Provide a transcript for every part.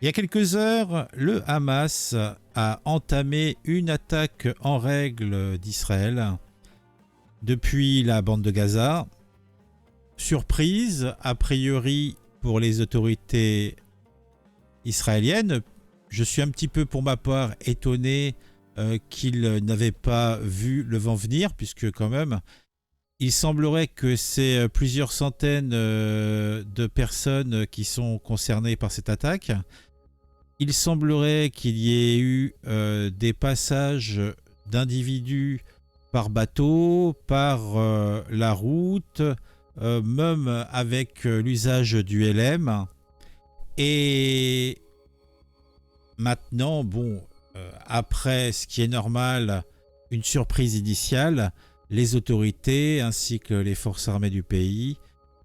Il y a quelques heures, le Hamas a entamé une attaque en règle d'Israël depuis la bande de Gaza. Surprise, a priori, pour les autorités israéliennes. Je suis un petit peu, pour ma part, étonné qu'ils n'avaient pas vu le vent venir, puisque quand même, il semblerait que c'est plusieurs centaines de personnes qui sont concernées par cette attaque. Il semblerait qu'il y ait eu des passages d'individus par bateau, par la route, même avec l'usage du LM. Et maintenant, après ce qui est normal, une surprise initiale, les autorités ainsi que les forces armées du pays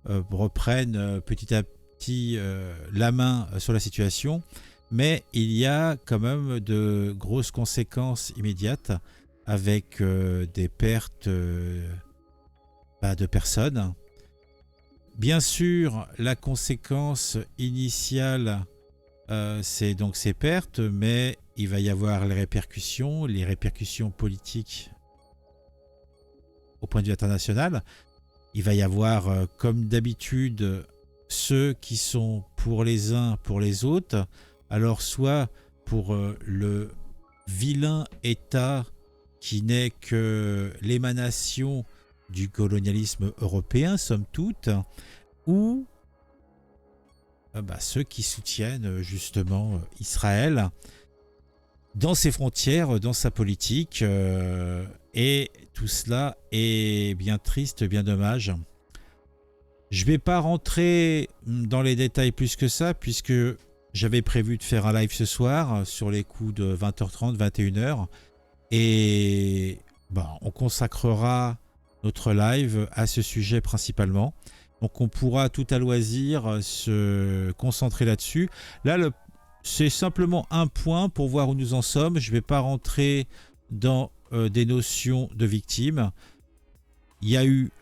reprennent petit à petit la main sur la situation. Mais il y a quand même de grosses conséquences immédiates avec des pertes de personnes. Bien sûr, la conséquence initiale, c'est donc ces pertes, mais il va y avoir les répercussions politiques au point de vue international. Il va y avoir, comme d'habitude, ceux qui sont pour les uns, pour les autres. Alors soit pour le vilain État qui n'est que l'émanation du colonialisme européen, somme toute, ou ceux qui soutiennent justement Israël dans ses frontières, dans sa politique, et tout cela est bien triste, bien dommage. Je ne vais pas rentrer dans les détails plus que ça, puisque j'avais prévu de faire un live ce soir sur les coups de 20h30, 21h, et on consacrera notre live à ce sujet principalement. Donc on pourra tout à loisir se concentrer là-dessus. Là, c'est simplement un point pour voir où nous en sommes. Je ne vais pas rentrer dans des notions de victimes. Il y a eu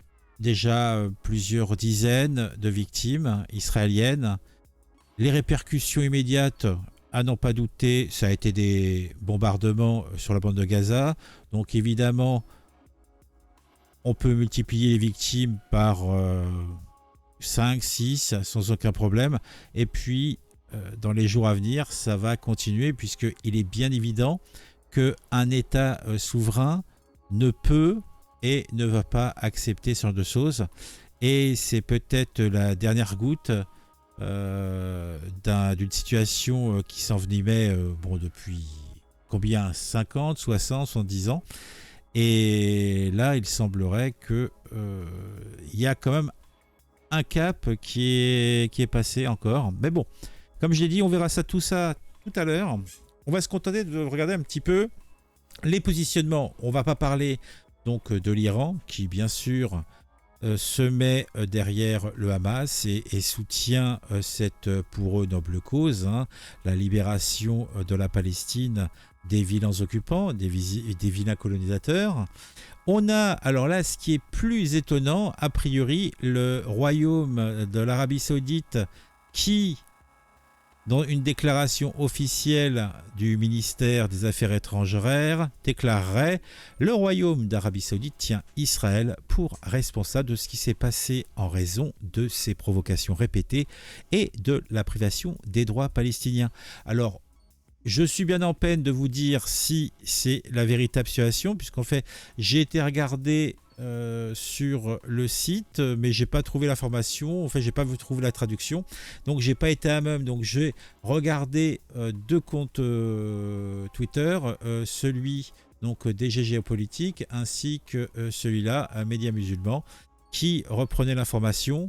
déjà plusieurs dizaines de victimes israéliennes. Les répercussions immédiates, à n'en pas douter, ça a été des bombardements sur la bande de Gaza. Donc évidemment, on peut multiplier les victimes par 5, 6, sans aucun problème. Et puis, dans les jours à venir, ça va continuer, puisqu'il est bien évident qu'un État souverain ne peut et ne va pas accepter ce genre de choses. Et c'est peut-être la dernière goutte d'une situation qui s'envenimait depuis combien, 50, 60, 70 ans. Et là, il semblerait qu'il y a quand même un cap qui est passé encore. Mais bon, comme je l'ai dit, on verra tout ça tout à l'heure. On va se contenter de regarder un petit peu les positionnements. On ne va pas parler donc de l'Iran, qui bien sûr se met derrière le Hamas et soutient cette pour eux noble cause, la libération de la Palestine des vilains occupants, des vilains colonisateurs. On a, alors là, ce qui est plus étonnant, a priori, le royaume de l'Arabie Saoudite qui, dans une déclaration officielle du ministère des Affaires étrangères, déclarerait « Le royaume d'Arabie Saoudite tient Israël pour responsable de ce qui s'est passé en raison de ses provocations répétées et de la privation des droits palestiniens. » Alors, je suis bien en peine de vous dire si c'est la véritable situation, puisqu'en fait, j'ai été regarder sur le site, mais j'ai pas trouvé l'information. En fait, j'ai pas trouvé la traduction, donc j'ai pas été à même. Donc j'ai regardé deux comptes Twitter, celui donc DG Géopolitique ainsi que celui-là, Média Musulman, qui reprenait l'information.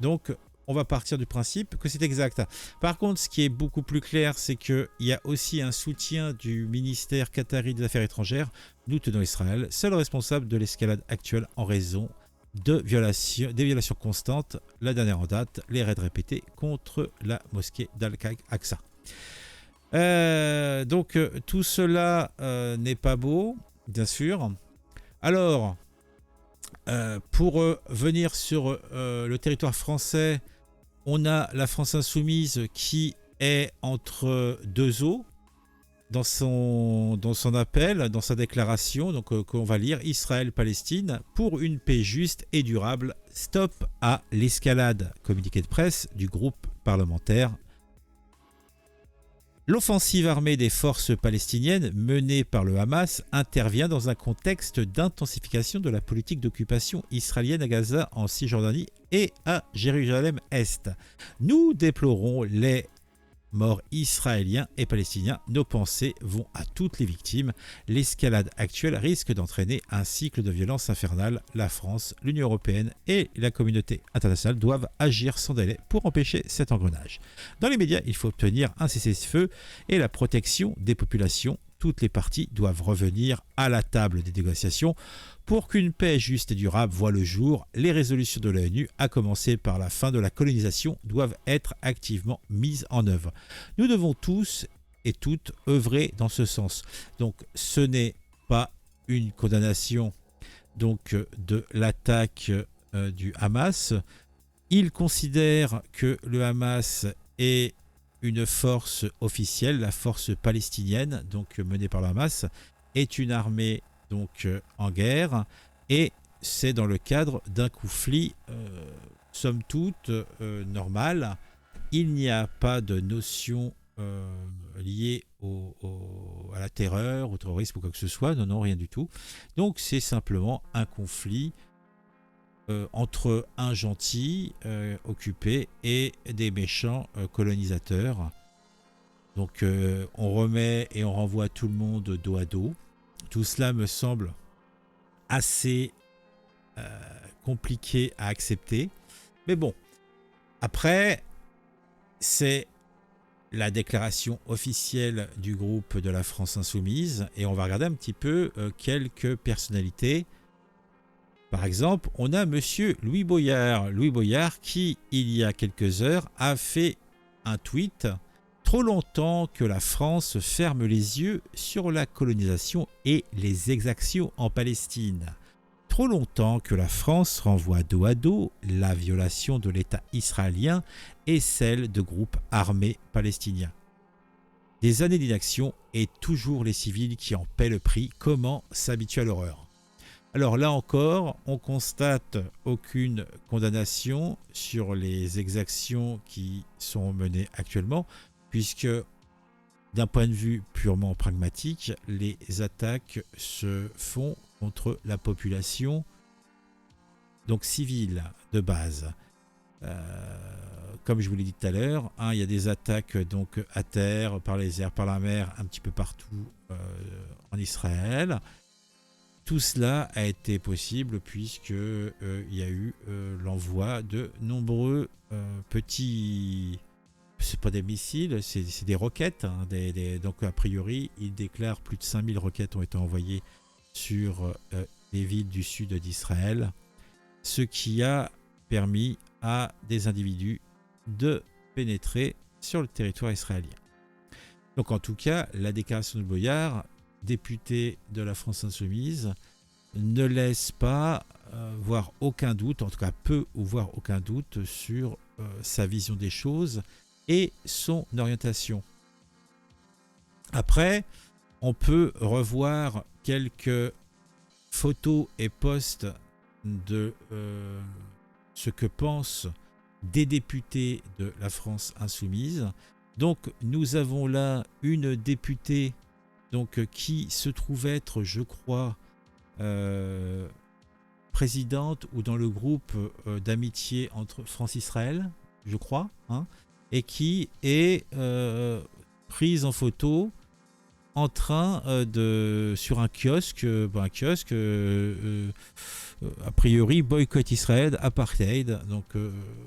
Donc on va partir du principe que c'est exact. Par contre, ce qui est beaucoup plus clair, c'est qu'il y a aussi un soutien du ministère qatari des Affaires étrangères. Nous tenons Israël, seul responsable de l'escalade actuelle en raison des violations constantes. La dernière en date, les raids répétés contre la mosquée d'Al-Aqsa. Donc tout cela n'est pas beau, bien sûr. Alors, pour venir sur le territoire français, on a la France Insoumise qui est entre deux eaux dans son appel, dans sa déclaration, donc qu'on va lire: Israël-Palestine pour une paix juste et durable, stop à l'escalade. Communiqué de presse du groupe parlementaire. L'offensive armée des forces palestiniennes menée par le Hamas intervient dans un contexte d'intensification de la politique d'occupation israélienne à Gaza, en Cisjordanie et à Jérusalem-Est. Nous déplorons les morts israéliens et palestiniens. Nos pensées vont à toutes les victimes. L'escalade actuelle risque d'entraîner un cycle de violence infernale. La France, l'Union européenne et la communauté internationale doivent agir sans délai pour empêcher cet engrenage. Dans les médias, il faut obtenir un cessez-le-feu et la protection des populations. Toutes les parties doivent revenir à la table des négociations pour qu'une paix juste et durable voie le jour. Les résolutions de l'ONU, à commencer par la fin de la colonisation, doivent être activement mises en œuvre. Nous devons tous et toutes œuvrer dans ce sens. Donc ce n'est pas une condamnation donc, de l'attaque du Hamas. Il considère que le Hamas est une force officielle, la force palestinienne, donc menée par le Hamas, est une armée donc en guerre, et c'est dans le cadre d'un conflit somme toute normal. Il n'y a pas de notion liée à la terreur, au terrorisme ou quoi que ce soit, non, rien du tout. Donc c'est simplement un conflit entre un gentil occupé et des méchants colonisateurs. Donc on remet et on renvoie tout le monde dos à dos. Tout cela me semble assez compliqué à accepter. Mais bon, après, c'est la déclaration officielle du groupe de la France Insoumise, et on va regarder un petit peu quelques personnalités. Par exemple, on a monsieur Louis Boyard. Louis Boyard qui, il y a quelques heures, a fait un tweet: trop longtemps que la France ferme les yeux sur la colonisation et les exactions en Palestine. Trop longtemps que la France renvoie dos à dos la violation de l'État israélien et celle de groupes armés palestiniens. Des années d'inaction et toujours les civils qui en paient le prix. Comment s'habituer à l'horreur ? Alors là encore, on constate aucune condamnation sur les exactions qui sont menées actuellement, puisque d'un point de vue purement pragmatique, les attaques se font contre la population donc civile de base. Comme je vous l'ai dit tout à l'heure, il y a des attaques donc à terre, par les airs, par la mer, un petit peu partout en Israël. Tout cela a été possible puisque il y a eu l'envoi de nombreux petits, c'est pas des missiles, c'est des roquettes. Donc a priori, il déclare plus de 5000 roquettes ont été envoyées sur les villes du sud d'Israël, ce qui a permis à des individus de pénétrer sur le territoire israélien. Donc en tout cas, la déclaration de Boyard, député de la France Insoumise, ne laisse pas voir aucun doute, en tout cas peu ou voir aucun doute sur sa vision des choses et son orientation. Après, on peut revoir quelques photos et posts de ce que pensent des députés de la France Insoumise. Donc nous avons là une députée donc, qui se trouve être, je crois, présidente ou dans le groupe d'amitié entre France et Israël, je crois, et qui est prise en photo en train sur un kiosque, a priori boycott Israël, apartheid. Donc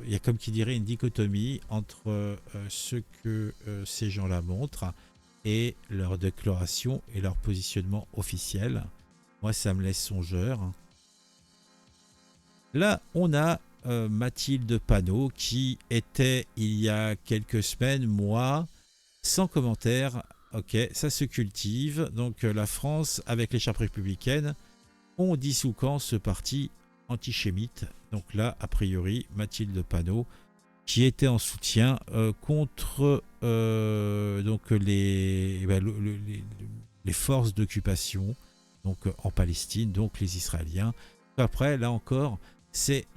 il y a comme qui dirait une dichotomie entre ce que ces gens-là montrent et leur déclaration et leur positionnement officiel. Moi, ça me laisse songeur. Là, on a Mathilde Panot qui était, il y a quelques semaines, mois, sans commentaire. Ok, ça se cultive. Donc la France, avec les chartes républicaines, ont dissous quand ce parti antisémite. Donc là, a priori, Mathilde Panot qui était en soutien contre donc les forces d'occupation donc en Palestine, donc les Israéliens. Après, là encore,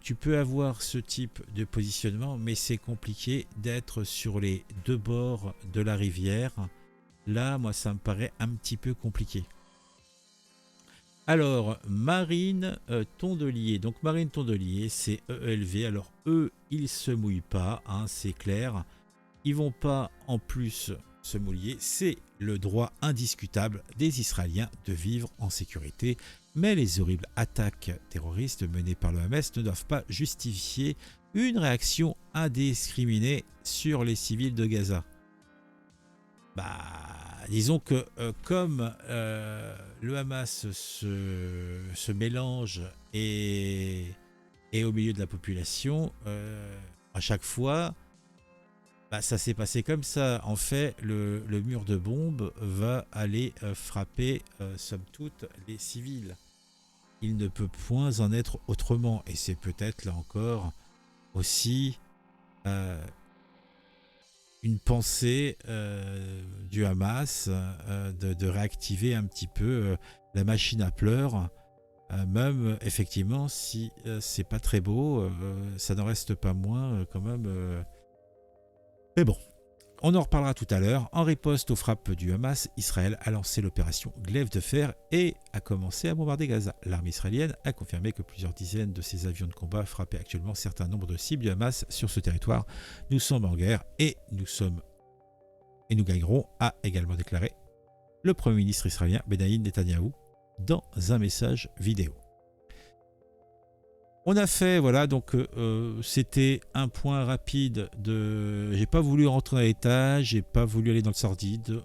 tu peux avoir ce type de positionnement, mais c'est compliqué d'être sur les deux bords de la rivière. Là, moi, ça me paraît un petit peu compliqué. Alors, Marine Tondelier. Donc, Marine Tondelier, c'est ELV. Alors, eux, ils se mouillent pas, hein, c'est clair. Ils vont pas en plus se mouiller. C'est le droit indiscutable des Israéliens de vivre en sécurité. Mais les horribles attaques terroristes menées par le Hamas ne doivent pas justifier une réaction indiscriminée sur les civils de Gaza. Bah, disons que comme le Hamas se mélange et est au milieu de la population, à chaque fois, bah, ça s'est passé comme ça. En fait, le mur de bombes va aller frapper, somme toute, les civils. Il ne peut point en être autrement. Et c'est peut-être là encore aussi une pensée du Hamas de réactiver un petit peu la machine à pleurs. Même effectivement, si c'est pas très beau, ça n'en reste pas moins quand même. Mais bon. On en reparlera tout à l'heure. En riposte aux frappes du Hamas, Israël a lancé l'opération Glaive de fer et a commencé à bombarder Gaza. L'armée israélienne a confirmé que plusieurs dizaines de ses avions de combat frappaient actuellement un certain nombre de cibles du Hamas sur ce territoire. Nous sommes en guerre et nous gagnerons, a également déclaré le Premier ministre israélien Benjamin Netanyahou dans un message vidéo. On a fait, voilà, donc c'était un point rapide de... J'ai pas voulu rentrer dans les détails, j'ai pas voulu aller dans le sordide.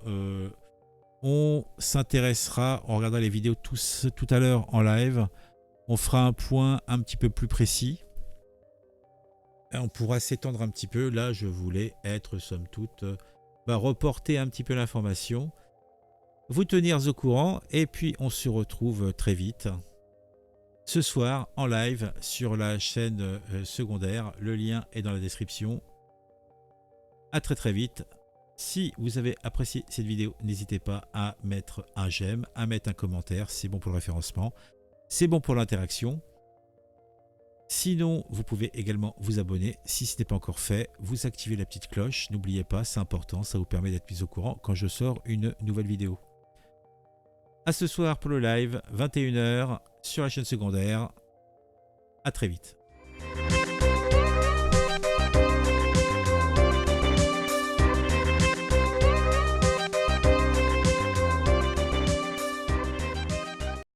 On s'intéressera, on regardera les vidéos tout à l'heure en live. On fera un point un petit peu plus précis. Et on pourra s'étendre un petit peu. Là, je voulais être, somme toute, reporter un petit peu l'information, vous tenir au courant, et puis on se retrouve très vite. Ce soir en live sur la chaîne secondaire. Le lien est dans la description. À très très vite. Si vous avez apprécié cette vidéo, n'hésitez pas à mettre un j'aime, à mettre un commentaire. C'est bon pour le référencement. C'est bon pour l'interaction. Sinon, vous pouvez également vous abonner. Si ce n'est pas encore fait, vous activez la petite cloche. N'oubliez pas, c'est important. Ça vous permet d'être mis au courant quand je sors une nouvelle vidéo. À ce soir pour le live, 21 h sur la chaîne secondaire. À très vite.